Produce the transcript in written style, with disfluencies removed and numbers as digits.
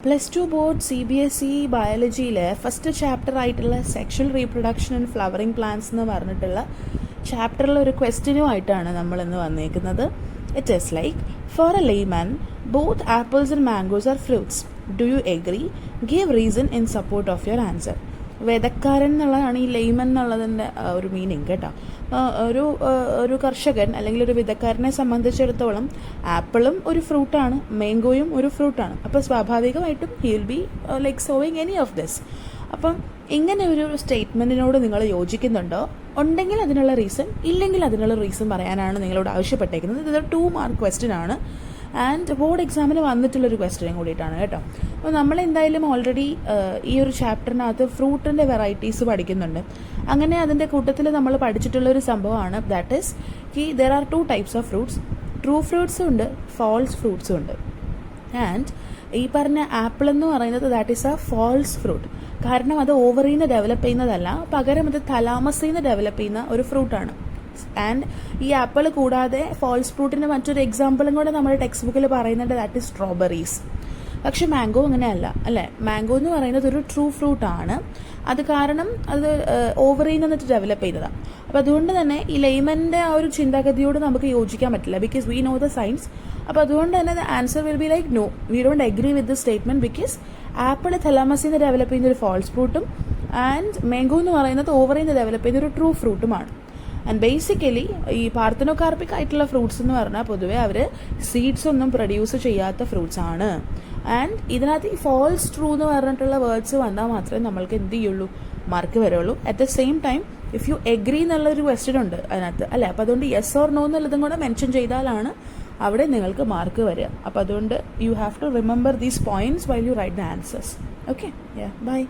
+2 board CBSE ബയോളജിയിലെ first chapter ആയിട്ടുള്ള sexual reproduction and flowering plants എന്ന് പറഞ്ഞിട്ടുള്ള ചാപ്റ്ററിലെ ഒരു ക്വസ്റ്റ്യനുമായിട്ടാണ് നമ്മൾ ഇന്ന് വന്നേക്കുന്നത്. It is like, for a layman both apples and mangoes are fruits. Do you agree? Give reason in support of your answer. വേദക്കാരൻ എന്നുള്ളതാണ് ഈ ലെയ്മൻ എന്നുള്ളതിൻ്റെ ഒരു മീനിങ് കേട്ടോ. ഒരു കർഷകൻ അല്ലെങ്കിൽ ഒരു വിധക്കാരനെ സംബന്ധിച്ചിടത്തോളം ആപ്പിളും ഒരു ഫ്രൂട്ടാണ്, മാംഗോയും ഒരു ഫ്രൂട്ടാണ്. അപ്പോൾ സ്വാഭാവികമായിട്ടും he will be like sowing any of this. അപ്പം ഇങ്ങനെ ഒരു സ്റ്റേറ്റ്മെൻറ്റിനോട് നിങ്ങൾ യോജിക്കുന്നുണ്ടോ? ഉണ്ടെങ്കിൽ അതിനുള്ള റീസൺ, ഇല്ലെങ്കിൽ അതിനുള്ള റീസൺ പറയാനാണ് നിങ്ങളോട് ആവശ്യപ്പെട്ടേക്കുന്നത്. ഇതൊരു 2 മാർക്ക് ക്വസ്റ്റ്യൻ ആണ് ആൻഡ് ബോർഡ് എക്സാമിന് വന്നിട്ടുള്ളൊരു ക്വസ്റ്റ്യനും കൂടിയിട്ടാണ് കേട്ടോ. അപ്പോൾ നമ്മളെന്തായാലും ഓൾറെഡി ഈ ഒരു ചാപ്റ്ററിനകത്ത് ഫ്രൂട്ടിൻ്റെ വെറൈറ്റീസ് പഠിക്കുന്നുണ്ട്. അങ്ങനെ അതിൻ്റെ കൂട്ടത്തിൽ നമ്മൾ പഠിച്ചിട്ടുള്ളൊരു സംഭവമാണ് that is there are 2 types of fruits. True ഫ്രൂട്ട്സും ഉണ്ട്, ഫാൾസ് ഫ്രൂട്ട്സും ഉണ്ട്. ആൻഡ് ഈ പറഞ്ഞ ആപ്പിൾ എന്ന് പറയുന്നത് that is a false fruit. കാരണം അത് ഓവറിൽ നിന്ന് ഡെവലപ്പ് ചെയ്യുന്നതല്ല, പകരം അത് തലാമസിൽ നിന്ന് ഡെവലപ്പ് ചെയ്യുന്ന ഒരു ഫ്രൂട്ടാണ്. ആൻഡ് ഈ ആപ്പിൾ കൂടാതെ ഫാൾസ് ഫ്രൂട്ടിൻ്റെ മറ്റൊരു എക്സാമ്പിളും കൂടെ നമ്മുടെ ടെക്സ്റ്റ് ബുക്കിൽ പറയുന്നുണ്ട്, ദാറ്റ് ഈസ് സ്ട്രോബെറീസ്. പക്ഷെ മാംഗോ അങ്ങനെയല്ല അല്ലേ. മാംഗോ എന്ന് പറയുന്നത് ഒരു ട്രൂ ഫ്രൂട്ടാണ്. അത് കാരണം അത് ഓവറിൽ നിന്നിട്ട് ഡെവലപ്പ് ചെയ്തതാണ്. അപ്പോൾ അതുകൊണ്ട് തന്നെ ഈ ലെയ്മൻ്റെ ആ ഒരു ചിന്താഗതിയോട് നമുക്ക് യോജിക്കാൻ പറ്റില്ല, because we know the science. അപ്പോൾ അതുകൊണ്ട് തന്നെ the answer will be like no, we don't agree with the statement, because ആപ്പിൾ തലാമസിൽ നിന്ന് ഡെവലപ്പ് ചെയ്യുന്ന ഒരു ഫാൾസ് ഫ്രൂട്ടും ആൻഡ് മാംഗോ എന്ന് പറയുന്നത് ഓവറിൽ നിന്ന് ഡെവലപ്പ് ചെയ്യുന്ന ഒരു ട്രൂ ഫ്രൂട്ടുമാണ്. ആൻഡ് ബേസിക്കലി ഈ പാർത്തനോകാർപ്പിക് ആയിട്ടുള്ള ഫ്രൂട്ട്സ് എന്ന് പറഞ്ഞാൽ പൊതുവെ അവർ സീഡ്സ് ഒന്നും പ്രൊഡ്യൂസ് ചെയ്യാത്ത ഫ്രൂട്ട്സ് ആണ്. ആൻഡ് ഇതിനകത്ത് ഈ ഫാൾസ് ട്രൂ എന്ന് പറഞ്ഞിട്ടുള്ള വേർഡ്സ് വന്നാൽ മാത്രമേ നമ്മൾക്ക് എന്ത് ചെയ്യുള്ളൂ, മാർക്ക് വരുള്ളൂ. At the same time if you agree എന്നുള്ളൊരു ക്വസ്റ്റ്യൻ ഉണ്ട് അതിനകത്ത് അല്ലേ. അപ്പോൾ അതുകൊണ്ട് യെസ് ഓർ നോ എന്നുള്ളതും കൂടെ മെൻഷൻ ചെയ്താലാണ് അവിടെ നിങ്ങൾക്ക് മാർക്ക് വരിക. അപ്പോൾ അതുകൊണ്ട് you have to remember these points while you write the answers. Okay, by.